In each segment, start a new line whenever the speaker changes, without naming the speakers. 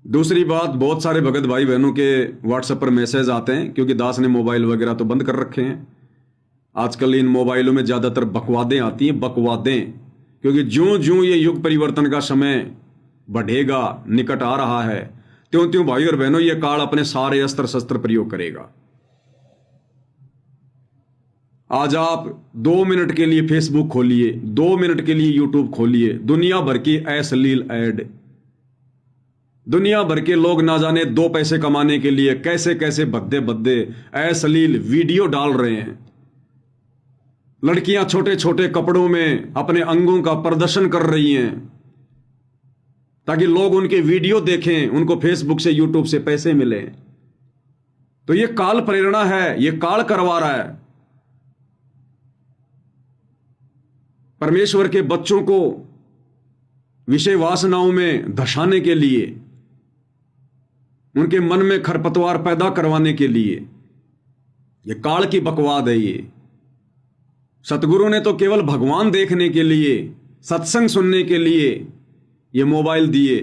दूसरी बात, बहुत सारे भगत भाई बहनों के व्हाट्सएप पर मैसेज आते हैं, क्योंकि दास ने मोबाइल वगैरह तो बंद कर रखे हैं। आजकल इन मोबाइलों में ज़्यादातर बकवादें आती हैं, बकवादें, क्योंकि ज्यों ज्यों ये युग परिवर्तन का समय बढ़ेगा, निकट आ रहा है, त्यों त्यों भाई और बहनों ये काल अपने सारे अस्त्र शस्त्र प्रयोग करेगा। आज आप 2 मिनट के लिए फेसबुक खोलिए, 2 मिनट के लिए यूट्यूब खोलिए, दुनिया भर की अश्लील ऐड, दुनिया भर के लोग ना जाने 2 पैसे कमाने के लिए कैसे कैसे भद्दे भद्दे अश्लील वीडियो डाल रहे हैं। लड़कियां छोटे छोटे कपड़ों में अपने अंगों का प्रदर्शन कर रही हैं ताकि लोग उनके वीडियो देखें, उनको फेसबुक से यूट्यूब से पैसे मिले। तो ये काल प्रेरणा है, ये काल करवा रहा है। परमेश्वर के बच्चों को विषय वासनाओं में धसाने के लिए, उनके मन में खरपतवार पैदा करवाने के लिए ये काल की बकवाद है। ये सतगुरु ने तो केवल भगवान देखने के लिए, सत्संग सुनने के लिए ये मोबाइल दिए,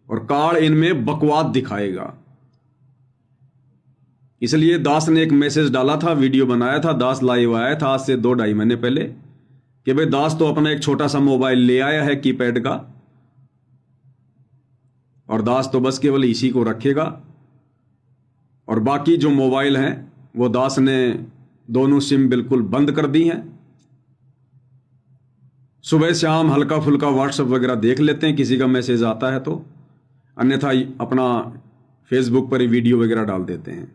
और काल इनमें बकवाद दिखाएगा। इसलिए दास ने एक मैसेज डाला था, वीडियो बनाया था, दास लाइव आया था आज से 2-2.5 महीने पहले, कि भाई दास तो अपना एक छोटा सा मोबाइल ले आया है कीपैड का, और दास तो बस केवल इसी को रखेगा, और बाकी जो मोबाइल हैं वो दास ने दोनों सिम बिल्कुल बंद कर दी हैं। सुबह शाम हल्का फुल्का व्हाट्सएप वगैरह देख लेते हैं, किसी का मैसेज आता है तो, अन्यथा अपना फेसबुक पर ही वीडियो वगैरह डाल देते हैं।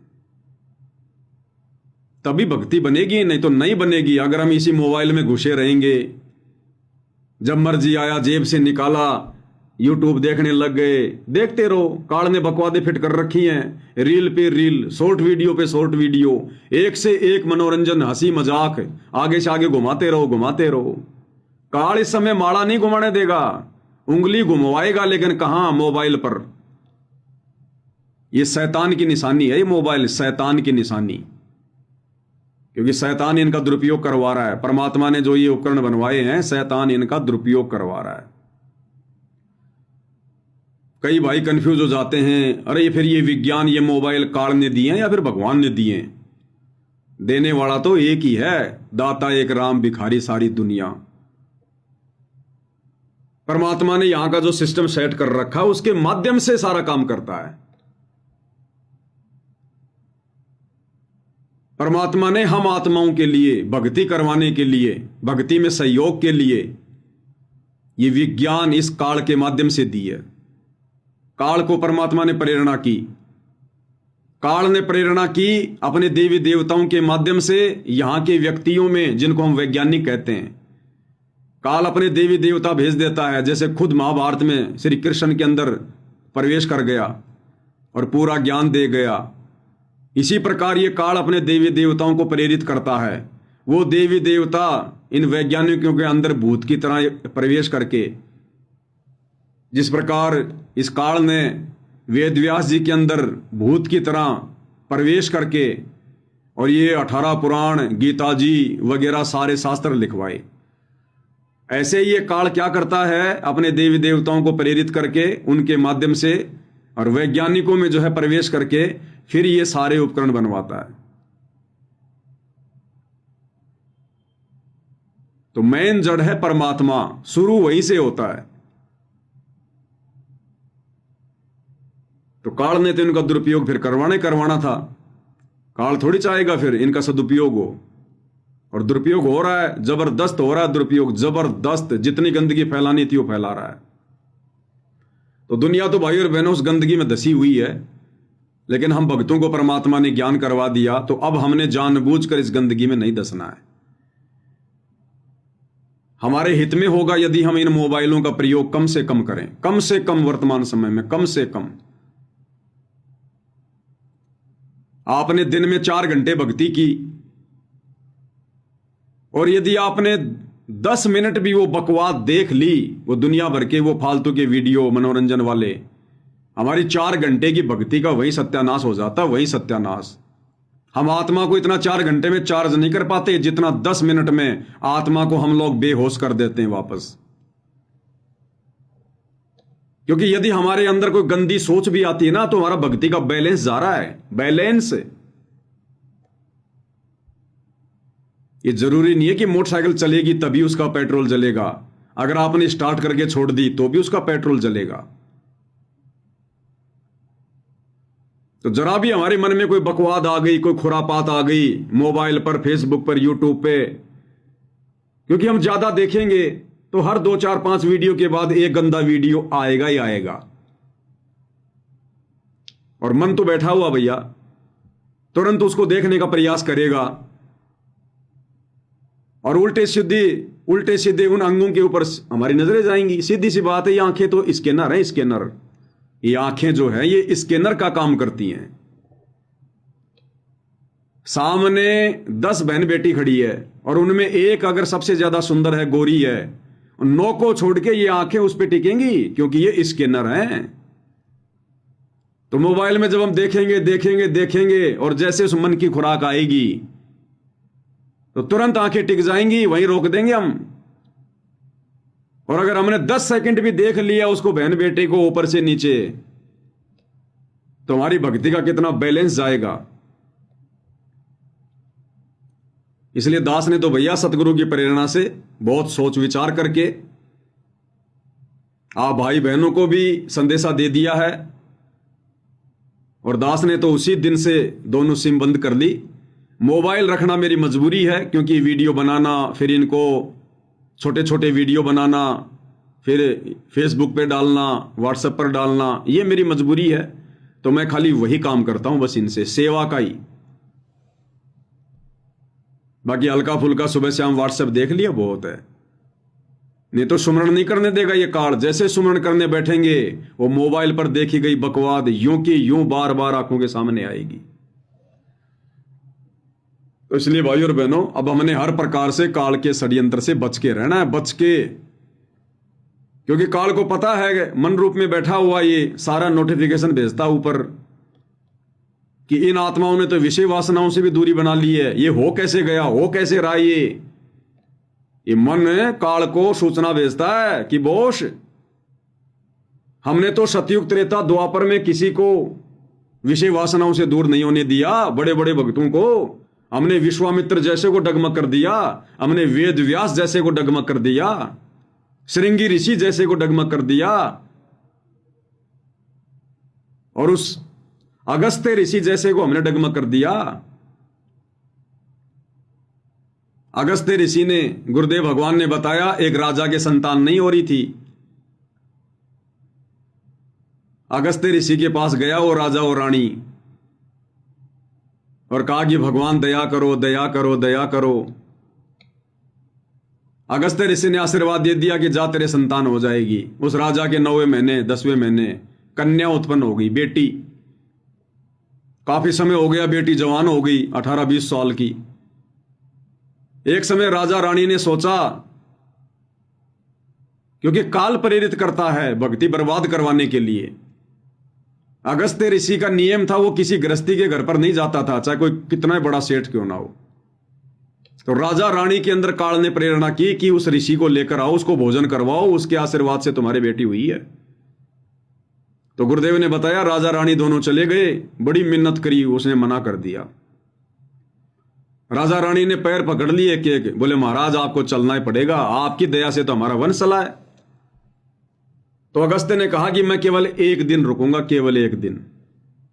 तभी भक्ति बनेगी, नहीं तो नहीं बनेगी। अगर हम इसी मोबाइल में घुसे रहेंगे, जब मर्जी आया जेब से निकाला, यूट्यूब देखने लग गए, देखते रहो। काल ने बकवादे फिट कर रखी हैं, रील पे रील, शॉर्ट वीडियो पे शॉर्ट वीडियो, एक से एक मनोरंजन, हंसी मजाक, आगे से आगे घुमाते रहो घुमाते रहो। काल इस समय माड़ा नहीं घुमाने देगा, उंगली घुमवाएगा, लेकिन कहां? मोबाइल पर। यह शैतान की निशानी है, ये मोबाइल शैतान की निशानी, क्योंकि शैतान इनका दुरुपयोग करवा रहा है। परमात्मा ने जो ये उपकरण बनवाए हैं, शैतान इनका दुरुपयोग करवा रहा है। कई भाई कंफ्यूज हो जाते हैं, अरे फिर ये विज्ञान, ये मोबाइल काल ने दिए हैं या फिर भगवान ने दिए हैं? देने वाला तो एक ही है, दाता एक राम, भिखारी सारी दुनिया। परमात्मा ने यहां का जो सिस्टम सेट कर रखा, उसके माध्यम से सारा काम करता है। परमात्मा ने हम आत्माओं के लिए, भक्ति करवाने के लिए, भक्ति में सहयोग के लिए ये विज्ञान इस काल के माध्यम से दी है। काल को परमात्मा ने प्रेरणा की, काल ने प्रेरणा की अपने देवी देवताओं के माध्यम से यहां के व्यक्तियों में, जिनको हम वैज्ञानिक कहते हैं। काल अपने देवी देवता भेज देता है, जैसे खुद महाभारत में श्री कृष्ण के अंदर प्रवेश कर गया और पूरा ज्ञान दे गया। इसी प्रकार ये काल अपने देवी देवताओं को प्रेरित करता है। वो देवी देवता इन वैज्ञानिकों के अंदर भूत की तरह प्रवेश करके, जिस प्रकार इस काल ने वेद व्यास जी के अंदर भूत की तरह प्रवेश करके और ये 18 पुराण, गीता जी वगैरह सारे शास्त्र लिखवाए, ऐसे ही ये काल क्या करता है, अपने देवी देवताओं को प्रेरित करके उनके माध्यम से और वैज्ञानिकों में जो है प्रवेश करके फिर ये सारे उपकरण बनवाता है। तो मेन जड़ है परमात्मा, शुरू वहीं से होता है। तो काल ने तो इनका दुरुपयोग फिर करवाना था। काल थोड़ी चाहेगा फिर इनका सदुपयोग हो, और दुरुपयोग हो रहा है, जबरदस्त हो रहा है दुरुपयोग, जबरदस्त। जितनी गंदगी फैलानी थी वो फैला रहा है। तो दुनिया तो भाई और बहनों उस गंदगी में धसी हुई है, लेकिन हम भक्तों को परमात्मा ने ज्ञान करवा दिया, तो अब हमने जानबूझकर इस गंदगी में नहीं धसना है। हमारे हित में होगा यदि हम इन मोबाइलों का प्रयोग कम से कम करें, कम से कम, वर्तमान समय में कम से कम। आपने दिन में 4 घंटे भक्ति की, और यदि आपने 10 मिनट भी वो बकवाद देख ली, वो दुनिया भर के वो फालतू के वीडियो मनोरंजन वाले, हमारी 4 घंटे की भक्ति का वही सत्यानाश हो जाता, वही सत्यानाश। हम आत्मा को इतना 4 घंटे में चार्ज नहीं कर पाते जितना 10 मिनट में आत्मा को हम लोग बेहोश कर देते हैं वापस। क्योंकि यदि हमारे अंदर कोई गंदी सोच भी आती है ना, तो हमारा भक्ति का बैलेंस जा रहा है। बैलेंस, ये जरूरी नहीं है कि मोटरसाइकिल चलेगी तभी उसका पेट्रोल जलेगा। अगर आपने स्टार्ट करके छोड़ दी तो भी उसका पेट्रोल जलेगा। तो जरा भी हमारे मन में कोई बकवाद आ गई, कोई खुरापात आ गई, मोबाइल पर, फेसबुक पर, यूट्यूब पे, क्योंकि हम ज्यादा देखेंगे तो हर 2 4 5 वीडियो के बाद एक गंदा वीडियो आएगा ही आएगा। और मन तो बैठा हुआ भैया, तुरंत उसको देखने का प्रयास करेगा और उल्टे सीधे उन अंगों के ऊपर हमारी नजरें जाएंगी। सीधी सी बात है, ये आंखें तो स्कैनर है, स्कैनर। ये आंखें जो है ये स्कैनर का काम करती हैं। सामने 10 बहन बेटी खड़ी है और उनमें एक अगर सबसे ज्यादा सुंदर है, गोरी है, 9 को छोड़ के ये आंखें उस पर टिकेंगी, क्योंकि ये स्कैनर हैं। तो मोबाइल में जब हम देखेंगे और जैसे उस मन की खुराक आएगी तो तुरंत आंखें टिक जाएंगी, वहीं रोक देंगे हम। और अगर हमने 10 सेकंड भी देख लिया उसको, बहन बेटे को, ऊपर से नीचे, तो हमारी भक्ति का कितना बैलेंस जाएगा। इसलिए दास ने तो भैया सतगुरु की प्रेरणा से बहुत सोच विचार करके आप भाई बहनों को भी संदेशा दे दिया है। और दास ने तो उसी दिन से दोनों सिम बंद कर ली। मोबाइल रखना मेरी मजबूरी है, क्योंकि वीडियो बनाना, फिर इनको छोटे छोटे वीडियो बनाना, फिर फेसबुक पे डालना, व्हाट्सएप पर डालना, ये मेरी मजबूरी है। तो मैं खाली वही काम करता हूं, बस इनसे सेवा का ही। बाकी हल्का फुल्का सुबह शाम व्हाट्सएप देख लिया बहुत है, नहीं तो सुमरण नहीं करने देगा ये कार्ड। जैसे सुमरण करने बैठेंगे वो मोबाइल पर देखी गई बकवाद यूं की यूं बार बार आंखों के सामने आएगी। तो इसलिए भाई और बहनों, अब हमने हर प्रकार से काल के षड्यंत्र से बच के रहना है, बच के। क्योंकि काल को पता है मन रूप में बैठा हुआ ये सारा नोटिफिकेशन भेजता ऊपर कि इन आत्माओं ने तो विषय वासनाओं से भी दूरी बना ली है, ये हो कैसे गया, हो कैसे रहा। ये मन काल को सूचना भेजता है कि बोश, हमने तो सतयुग त्रेता द्वापर में किसी को विषय वासनाओं से दूर नहीं होने दिया। बड़े बड़े भक्तों को हमने विश्वामित्र जैसे को डगमग कर दिया, हमने वेद व्यास जैसे को डगमग कर दिया, श्रृंगी ऋषि जैसे को डगमग कर दिया, और उस अगस्त्य ऋषि जैसे को हमने डगमग कर दिया। अगस्त्य ऋषि ने, गुरुदेव भगवान ने बताया, एक राजा के संतान नहीं हो रही थी। अगस्त्य ऋषि के पास गया वो राजा और रानी और कहा कि भगवान दया करो, दया करो, दया करो। अगस्त्य ऋषि ने आशीर्वाद दे दिया कि जा तेरे संतान हो जाएगी। उस राजा के 9वें महीने 10वें महीने कन्या उत्पन्न हो गई, बेटी। काफी समय हो गया, बेटी जवान हो गई, 18-20 साल की। एक समय राजा रानी ने सोचा, क्योंकि काल प्रेरित करता है भक्ति बर्बाद करवाने के लिए। अगस्त्य ऋषि का नियम था, वो किसी गृहस्थी के घर पर नहीं जाता था, चाहे कोई कितना बड़ा सेठ क्यों ना हो। तो राजा रानी के अंदर काल ने प्रेरणा की कि उस ऋषि को लेकर आओ, उसको भोजन करवाओ, उसके आशीर्वाद से तुम्हारी बेटी हुई है। तो गुरुदेव ने बताया, राजा रानी दोनों चले गए, बड़ी मिन्नत करी, उसने मना कर दिया। राजा रानी ने पैर पकड़ लिए एक एक, बोले महाराज आपको चलना ही पड़ेगा, आपकी दया से तो हमारा वंश चला है। तो अगस्त्य ने कहा कि मैं केवल 1 दिन रुकूंगा, केवल 1 दिन।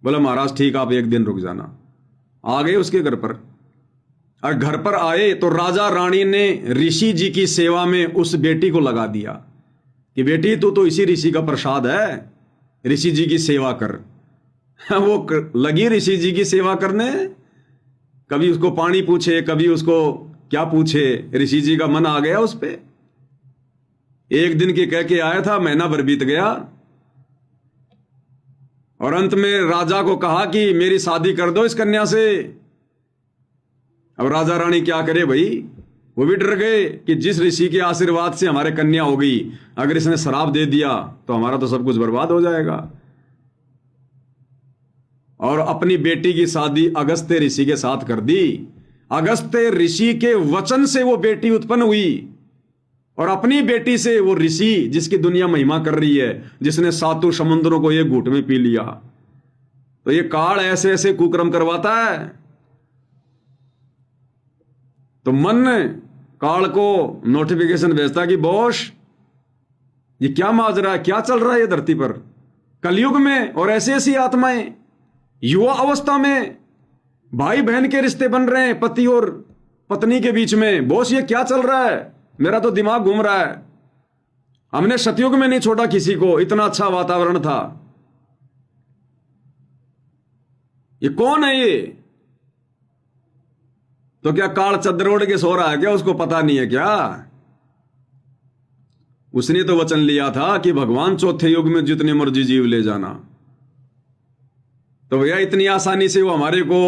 बोला महाराज ठीक, आप 1 दिन रुक जाना। आ गए उसके घर पर। और घर पर आए तो राजा रानी ने ऋषि जी की सेवा में उस बेटी को लगा दिया कि बेटी तू तो इसी ऋषि का प्रसाद है, ऋषि जी की सेवा कर। वो लगी ऋषि जी की सेवा करने, कभी उसको पानी पूछे, कभी उसको क्या पूछे। ऋषि जी का मन आ गया उस पे। 1 दिन के कह के आया था, महीना भर बीत गया। और अंत में राजा को कहा कि मेरी शादी कर दो इस कन्या से। अब राजा रानी क्या करे भाई, वो भी डर गए कि जिस ऋषि के आशीर्वाद से हमारे कन्या हो गई, अगर इसने शराब दे दिया तो हमारा तो सब कुछ बर्बाद हो जाएगा। और अपनी बेटी की शादी अगस्त्य ऋषि के साथ कर दी। अगस्त्य ऋषि के वचन से वो बेटी उत्पन्न हुई और अपनी बेटी से वो ऋषि जिसकी दुनिया महिमा कर रही है, जिसने सातों समुद्रों को एक घूंट में पी लिया। तो ये काल ऐसे ऐसे कुकर्म करवाता है। तो मन काल को नोटिफिकेशन भेजता कि बॉस ये क्या माजरा है, क्या चल रहा है ये धरती पर कलयुग में, और ऐसी ऐसी आत्माएं युवा अवस्था में भाई बहन के रिश्ते बन रहे हैं पति और पत्नी के बीच में। बॉस ये क्या चल रहा है, मेरा तो दिमाग घूम रहा है। हमने सतयुग में नहीं छोड़ा किसी को, इतना अच्छा वातावरण था। ये कौन है ये? तो क्या काल चद्दर ओढ़ के सो रहा है क्या? उसको पता नहीं है क्या? उसने तो वचन लिया था कि भगवान चौथे युग में जितने मर्जी जीव ले जाना। तो भैया इतनी आसानी से वो हमारे को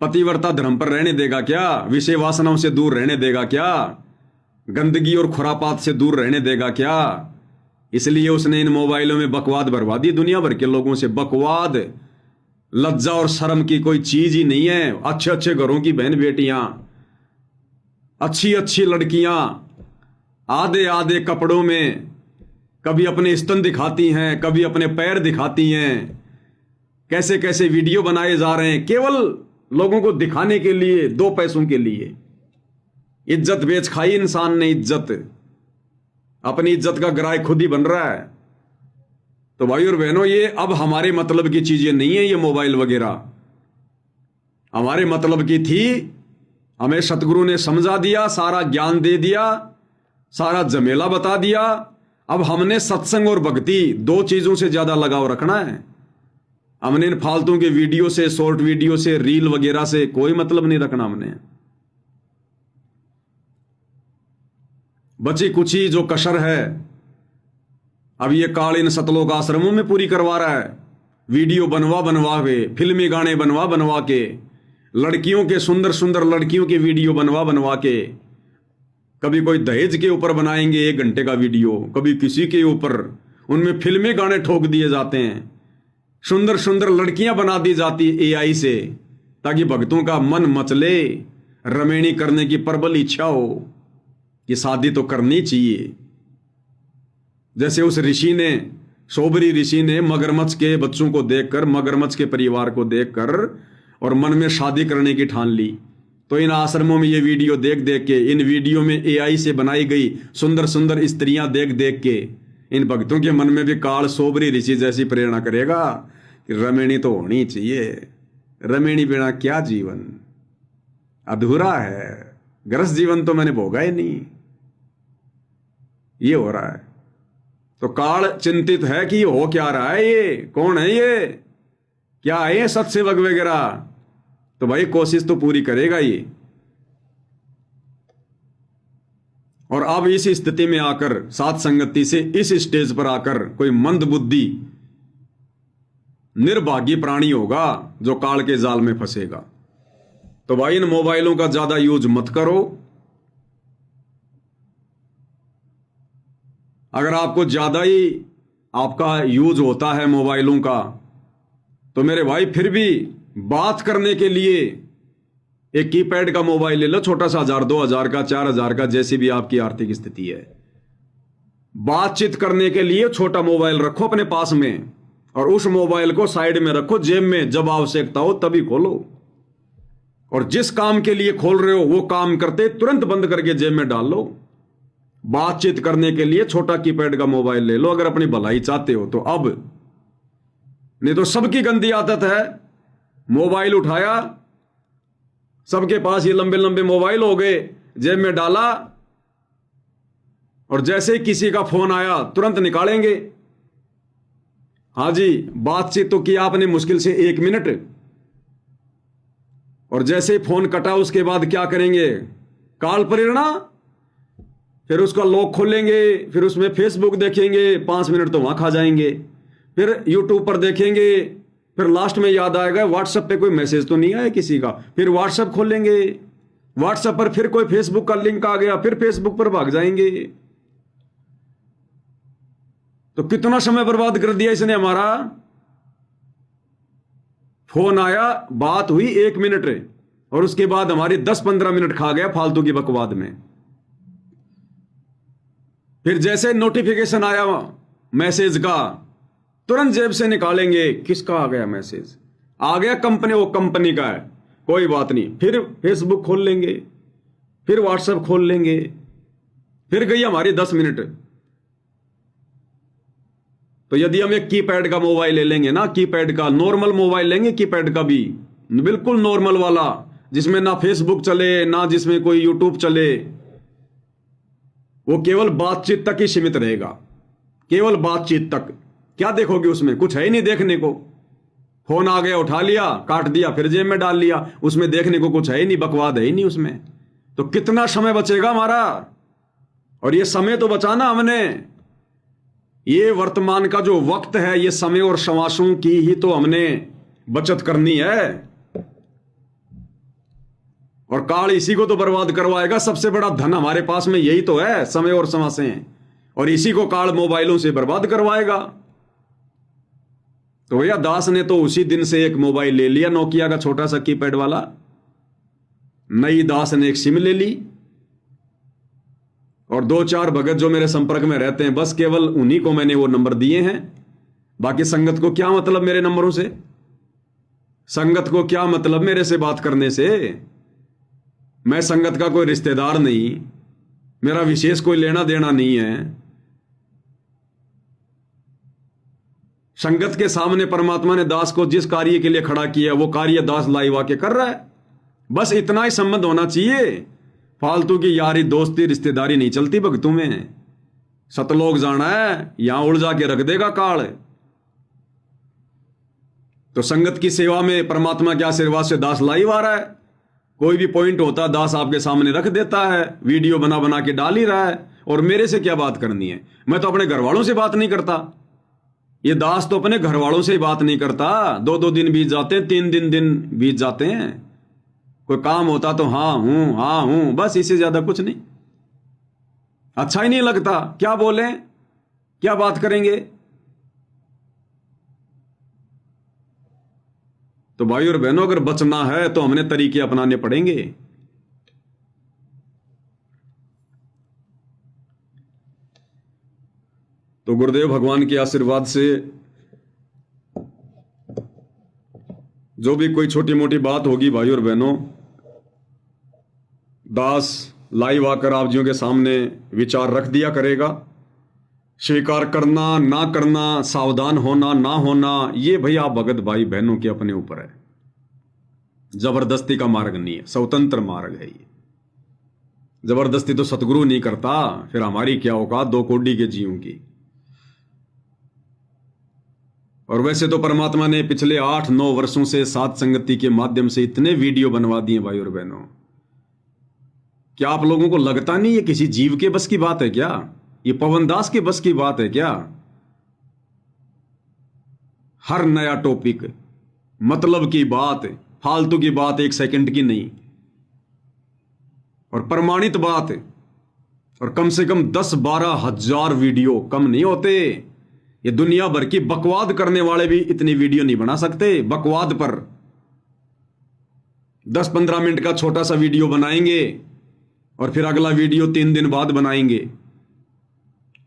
पतिव्रता धर्म पर रहने देगा क्या? विषय वासनाओं से दूर रहने देगा क्या? गंदगी और खुरापात से दूर रहने देगा क्या? इसलिए उसने इन मोबाइलों में बकवाद भरवा दी दुनिया भर के लोगों से। बकवाद, लज्जा और शर्म की कोई चीज ही नहीं है। अच्छे अच्छे घरों की बहन बेटियां, अच्छी अच्छी लड़कियां आधे आधे कपड़ों में कभी अपने स्तन दिखाती हैं, कभी अपने पैर दिखाती हैं। कैसे कैसे वीडियो बनाए जा रहे हैं केवल लोगों को दिखाने के लिए, दो पैसों के लिए। इज्जत बेच खाई इंसान ने, इज्जत, अपनी इज्जत का ग्राहक खुद ही बन रहा है। तो भाई और बहनों, ये अब हमारे मतलब की चीजें नहीं है ये मोबाइल वगैरह। हमारे मतलब की थी, हमें सतगुरु ने समझा दिया, सारा ज्ञान दे दिया, सारा जमेला बता दिया। अब हमने सत्संग और भक्ति दो चीजों से ज्यादा लगाव रखना है। हमने इन फालतू के वीडियो से, शॉर्ट वीडियो से, रील वगैरह से कोई मतलब नहीं रखना हमने। बची कुची जो कसर है अब ये काल इन सतलोक आश्रमों में पूरी करवा रहा है। वीडियो बनवा बनवा के, फिल्मी गाने बनवा बनवा के, लड़कियों के सुंदर सुंदर लड़कियों के वीडियो बनवा बनवा के, कभी कोई दहेज के ऊपर बनाएंगे 1 घंटे का वीडियो, कभी किसी के ऊपर, उनमें फिल्मी गाने ठोक दिए जाते हैं। सुंदर सुंदर लड़कियां बना दी जाती एआई से, ताकि भक्तों का मन मचले, रमेणी करने की प्रबल इच्छा हो कि शादी तो करनी चाहिए। जैसे उस ऋषि ने, सोबरी ऋषि ने मगरमच्छ के बच्चों को देखकर, मगरमच्छ के परिवार को देखकर और मन में शादी करने की ठान ली। तो इन आश्रमों में ये वीडियो देख देख के, इन वीडियो में एआई से बनाई गई सुंदर सुंदर स्त्रियां देख देख के इन भक्तों के मन में भी काल सोबरी ऋषि जैसी प्रेरणा करेगा कि रमेणी तो होनी चाहिए। रमेणी बिना क्या जीवन, अधूरा है, ग्रस जीवन तो मैंने भोगा ही नहीं। ये हो रहा है। तो काल चिंतित है कि ये हो क्या रहा है, ये कौन है, ये क्या है, ये सत्सेवक वगैरह। तो भाई कोशिश तो पूरी करेगा ये। और अब इस स्थिति में आकर, साथ संगति से इस स्टेज पर आकर कोई मंद बुद्धि निर्भागी प्राणी होगा जो काल के जाल में फंसेगा। तो भाई इन मोबाइलों का ज्यादा यूज मत करो। अगर आपको ज्यादा ही आपका यूज होता है मोबाइलों का, तो मेरे भाई फिर भी बात करने के लिए एक कीपैड का मोबाइल ले लो, छोटा सा, 1000, 2000 का, 4000 का, जैसी भी आपकी आर्थिक स्थिति है। बातचीत करने के लिए छोटा मोबाइल रखो अपने पास में, और उस मोबाइल को साइड में रखो, जेब में, जब आवश्यकता हो तभी खोलो। और जिस काम के लिए खोल रहे हो वो काम करते तुरंत बंद करके जेब में डाल लो। बातचीत करने के लिए छोटा कीपैड का मोबाइल ले लो अगर अपनी भलाई चाहते हो तो। अब नहीं तो सबकी गंदी आदत है, मोबाइल उठाया, सबके पास ये लंबे लंबे मोबाइल हो गए, जेब में डाला, और जैसे ही किसी का फोन आया तुरंत निकालेंगे। हाँ जी, बातचीत तो की आपने मुश्किल से 1 मिनट, और जैसे ही फोन कटा उसके बाद क्या करेंगे, काल प्रेरणा, फिर उसका लॉक खोलेंगे, फिर उसमें फेसबुक देखेंगे, 5 मिनट तो वहां खा जाएंगे, फिर यूट्यूब पर देखेंगे, फिर लास्ट में याद आएगा व्हाट्सएप पे कोई मैसेज तो नहीं आया किसी का, फिर व्हाट्सएप खोलेंगे, व्हाट्सएप पर फिर कोई फेसबुक का लिंक आ गया, फिर फेसबुक पर भाग जाएंगे। तो कितना समय बर्बाद कर दिया इसने हमारा। फोन आया, बात हुई 1 मिनट, और उसके बाद हमारी 10-15 मिनट खा गया फालतू की बकवाद में। फिर जैसे नोटिफिकेशन आया मैसेज का, तुरंत जेब से निकालेंगे, किसका आ गया मैसेज, आ गया कंपनी, वो कंपनी का है, कोई बात नहीं। फिर फेसबुक खोल लेंगे, फिर व्हाट्सएप खोल लेंगे, फिर गई हमारी 10 मिनट। तो यदि हम एक कीपैड का मोबाइल ले लेंगे ना, कीपैड का नॉर्मल मोबाइल लेंगे, कीपैड का भी बिल्कुल नॉर्मल वाला, जिसमें ना फेसबुक चले ना जिसमें कोई यूट्यूब चले, वो केवल बातचीत तक ही सीमित रहेगा, केवल बातचीत तक। क्या देखोगे उसमें, कुछ है ही नहीं देखने को। फोन आ गया, उठा लिया, काट दिया, फिर जेब में डाल लिया, उसमें देखने को कुछ है ही नहीं, बकवाद है ही नहीं उसमें। तो कितना समय बचेगा हमारा। और ये समय तो बचाना हमने, ये वर्तमान का जो वक्त है, ये समय और शवासों की ही तो हमने बचत करनी है। और काल इसी को तो बर्बाद करवाएगा। सबसे बड़ा धन हमारे पास में यही तो है, समय और समासें, और इसी को काल मोबाइलों से बर्बाद करवाएगा। तो भैया दास ने तो उसी दिन से एक मोबाइल ले लिया, नोकिया का छोटा सा कीपैड वाला। नई दास ने एक सिम ले ली, और 2-4 भगत जो मेरे संपर्क में रहते हैं, बस केवल उन्हीं को मैंने वो नंबर दिए हैं। बाकी संगत को क्या मतलब मेरे नंबरों से, संगत को क्या मतलब मेरे से बात करने से। मैं संगत का कोई रिश्तेदार नहीं, मेरा विशेष कोई लेना देना नहीं है। संगत के सामने परमात्मा ने दास को जिस कार्य के लिए खड़ा किया, वो कार्य दास लाइव आके कर रहा है। बस इतना ही संबंध होना चाहिए। फालतू की यारी दोस्ती रिश्तेदारी नहीं चलती भक्तों में। सतलोक जाना है, यहां उलझा के रख देगा काल। तो संगत की सेवा में परमात्मा के आशीर्वाद से दास लाइव आ रहा है। कोई भी पॉइंट होता दास आपके सामने रख देता है, वीडियो बना बना के डाल ही रहा है। और मेरे से क्या बात करनी है, मैं तो अपने घर वालों से बात नहीं करता। ये दास तो अपने घर वालों से ही बात नहीं करता। 2-2 दिन बीत जाते हैं, 3 दिन बीत जाते हैं। कोई काम होता तो हाँ हूं, बस इससे ज्यादा कुछ नहीं। अच्छा ही नहीं लगता, क्या बोले, क्या बात करेंगे। तो भाई और बहनों, अगर बचना है तो हमने तरीके अपनाने पड़ेंगे। तो गुरुदेव भगवान के आशीर्वाद से जो भी कोई छोटी मोटी बात होगी भाई और बहनों, दास लाइव आकर आप जियों के सामने विचार रख दिया करेगा। स्वीकार करना ना करना, सावधान होना ना होना, ये भैया भगत भाई बहनों के अपने ऊपर है। जबरदस्ती का मार्ग नहीं है, स्वतंत्र मार्ग है ये। जबरदस्ती तो सतगुरु नहीं करता, फिर हमारी क्या औकात 2 कौड़ी के जीवों की। और वैसे तो परमात्मा ने पिछले 8-9 वर्षों से सात संगति के माध्यम से इतने वीडियो बनवा दिए भाई और बहनों। क्या आप लोगों को लगता नहीं ये किसी जीव के बस की बात है क्या? ये पवनदास के बस की बात है क्या? हर नया टॉपिक, मतलब की बात, फालतू की बात, 1 सेकंड की नहीं, और प्रमाणित बात, और कम से कम 10-12 हजार वीडियो कम नहीं होते। ये दुनिया भर की बकवाद करने वाले भी इतनी वीडियो नहीं बना सकते। बकवाद पर 10-15 मिनट का छोटा सा वीडियो बनाएंगे, और फिर अगला वीडियो 3 दिन बाद बनाएंगे।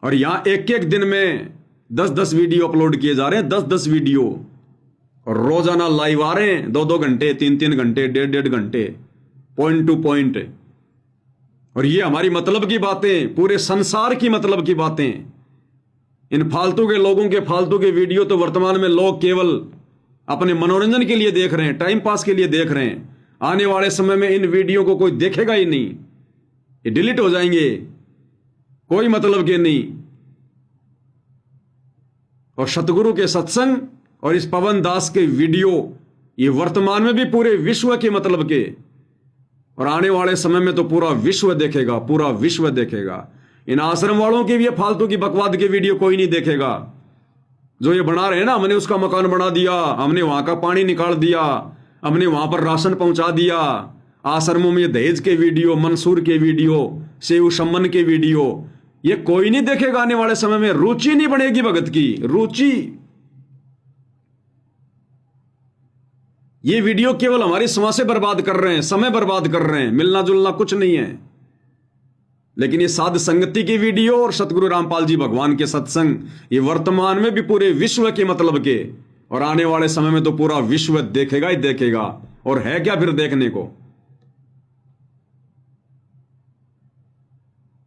और यहां एक दिन में 10-10 वीडियो अपलोड किए जा रहे हैं, 10-10 वीडियो, और रोजाना लाइव आ रहे हैं 2-2 घंटे, 3-3 घंटे, 1.5-1.5 घंटे, पॉइंट टू पॉइंट। और ये हमारी मतलब की बातें, पूरे संसार की मतलब की बातें। इन फालतू के लोगों के फालतू के वीडियो तो वर्तमान में लोग केवल अपने मनोरंजन के लिए देख रहे हैं, टाइम पास के लिए देख रहे हैं। आने वाले समय में इन वीडियो को कोई देखेगा ही नहीं, ये डिलीट हो जाएंगे, कोई मतलब के नहीं। और सतगुरु के सत्संग और इस पवन दास के वीडियो ये वर्तमान में भी पूरे विश्व के मतलब के, और आने वाले समय में तो पूरा विश्व देखेगा, पूरा विश्व देखेगा। इन आश्रम वालों की भी ये फालतू की बकवाद के वीडियो कोई नहीं देखेगा। जो ये बना रहे हैं ना, हमने उसका मकान बना दिया, हमने वहां का पानी निकाल दिया, हमने वहां पर राशन पहुंचा दिया, आश्रमों में दहेज के वीडियो, मंसूर के वीडियो, सेव सम्मन के वीडियो, ये कोई नहीं देखेगा। आने वाले समय में रुचि नहीं बढ़ेगी भगत की, रुचि। ये वीडियो केवल हमारी समाज से बर्बाद कर रहे हैं, समय बर्बाद कर रहे हैं, मिलना जुलना कुछ नहीं है। लेकिन ये साध संगति की वीडियो और सतगुरु रामपाल जी भगवान के सत्संग, ये वर्तमान में भी पूरे विश्व के मतलब के, और आने वाले समय में तो पूरा विश्व देखेगा ही देखेगा। और है क्या फिर देखने को?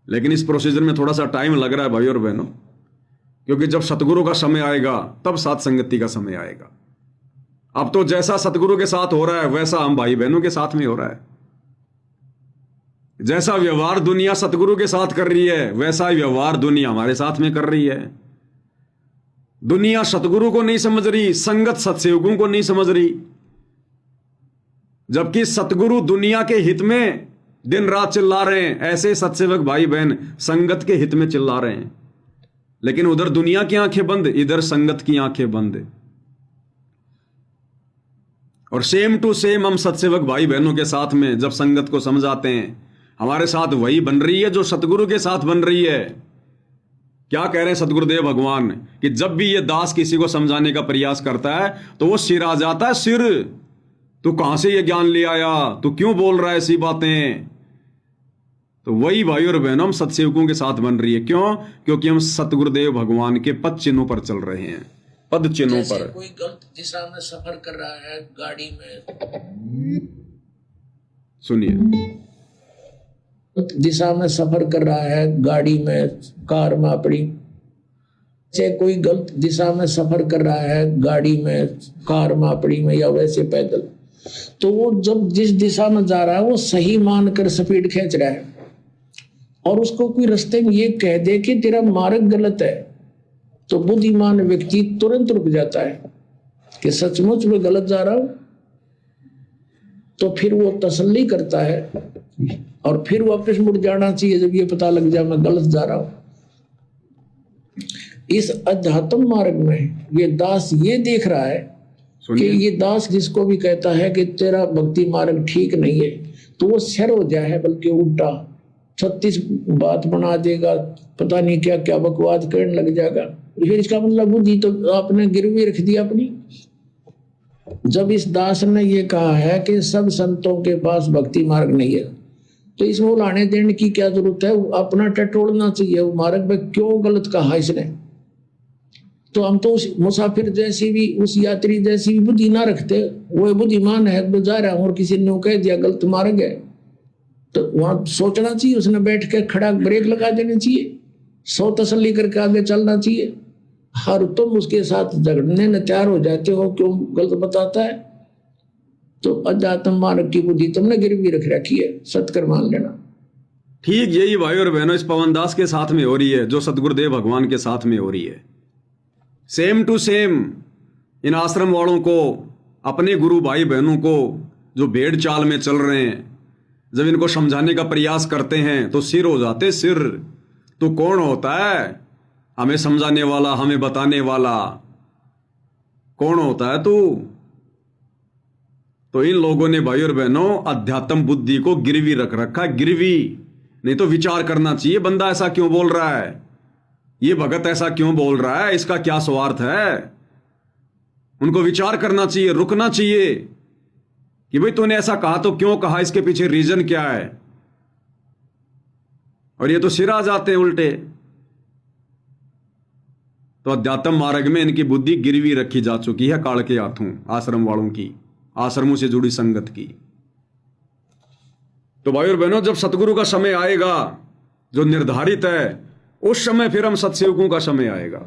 लेकिन इस प्रोसीजर में थोड़ा सा टाइम लग रहा है भाई और बहनों, क्योंकि जब सतगुरु का समय आएगा तब साध संगति का समय आएगा। अब तो जैसा सतगुरु के साथ हो रहा है वैसा हम भाई बहनों के साथ में हो रहा है। जैसा व्यवहार दुनिया सतगुरु के साथ कर रही है वैसा ही व्यवहार दुनिया हमारे साथ में कर रही है। दुनिया सतगुरु को नहीं समझ रही, संगत सत्सेवकों को नहीं समझ रही, जबकि सतगुरु दुनिया के हित में दिन रात चिल्ला रहे हैं। ऐसे सत्सेवक भाई बहन संगत के हित में चिल्ला रहे हैं, लेकिन उधर दुनिया की आंखें बंद, इधर संगत की आंखें बंद। और सेम टू सेम हम सत्सेवक भाई बहनों के साथ में जब संगत को समझाते हैं, हमारे साथ वही बन रही है जो सतगुरु के साथ बन रही है। क्या कह रहे हैं सतगुरुदेव भगवान कि जब भी ये दास किसी को समझाने का प्रयास करता है तो वो सिर आ जाता है। सिर, तू कहां से ये ज्ञान ले आया, तू क्यों बोल रहा है ऐसी बातें? तो वही भाई और बहनों हम सत्सेवकों के साथ बन रही है। क्यों? क्योंकि हम सतगुरुदेव भगवान के पद चिन्हों पर चल रहे हैं, पद चिन्हों पर।
कोई गलत दिशा में सफर कर रहा है गाड़ी में,
सुनिए,
दिशा में सफर कर रहा है गाड़ी में, कार में अपनी, से कोई गलत दिशा में सफर कर रहा है गाड़ी में, कार में अपनी में, या वैसे पैदल, तो वो जब जिस दिशा में जा रहा है वो सही मानकर स्पीड खींच रहा है, और उसको कोई रास्ते में ये कह दे कि तेरा मार्ग गलत है, तो बुद्धिमान व्यक्ति तुरंत रुक जाता है कि सचमुच में गलत जा रहा हूं। तो फिर वो तसल्ली करता है और फिर वापस मुड़ जाना चाहिए जब ये पता लग जाए मैं गलत जा रहा हूं। इस अध्यात्म मार्ग में ये दास ये देख रहा है कि ये दास जिसको भी कहता है कि तेरा भक्ति मार्ग ठीक नहीं है, तो वो शर हो जाए है, बल्कि उल्टा 36 बात बना देगा, पता नहीं क्या क्या बकवाद करने लग जाएगा। फिर इसका मतलब बुद्धि तो आपने गिरवी रख दी अपनी। जब इस दास ने ये कहा है कि सब संतों के पास भक्ति मार्ग नहीं है, तो इसमें लाने देने की क्या जरूरत है? अपना टटोलना चाहिए, वो मार्ग में क्यों गलत कहा इसने। तो हम तो उस मुसाफिर जैसी भी, उस यात्री जैसी भी बुद्धि ना रखते। वो बुद्धिमान है, जा रहा हूं और किसी ने कह दिया गलत मार्ग है, तो वहां सोचना चाहिए, उसने बैठ के खड़ा ब्रेक लगा देनी चाहिए, 100 तसल्ली करके आगे चलना चाहिए। हर तुम उसके साथ झगड़ने न तैयार हो जाते हो, क्यों गलत बताता है? तो अध्यात्म मार्ग की बुद्धि तुमने गिरवी रख रखी है, सत्कर मान लेना।
ठीक यही भाई और बहनों इस पवन दास के साथ में हो रही है, जो सतगुरुदेव भगवान के साथ में हो रही है। सेम टू सेम इन आश्रम वालों को, अपने गुरु भाई बहनों को जो भेड़ चाल में चल रहे हैं, जब इनको समझाने का प्रयास करते हैं तो सिर हो जाते सिर। तो कौन होता है हमें समझाने वाला, हमें बताने वाला? कौन होता है तू? तो इन लोगों ने भाई और बहनों अध्यात्म बुद्धि को गिरवी रख रखा। गिरवी नहीं तो विचार करना चाहिए, बंदा ऐसा क्यों बोल रहा है, ये भगत ऐसा क्यों बोल रहा है, इसका क्या स्वार्थ है? उनको विचार करना चाहिए, रुकना चाहिए कि भाई तूने ऐसा कहा तो क्यों कहा, इसके पीछे रीजन क्या है। और ये तो सिर आ जाते हैं उल्टे। तो अध्यात्म मार्ग में इनकी बुद्धि गिरवी रखी जा चुकी है काल के हाथों, आश्रम वालों की, आश्रमों से जुड़ी संगत की। तो भाई और बहनों जब सतगुरु का समय आएगा जो निर्धारित है, उस समय फिर हम सत्सेवकों का समय आएगा।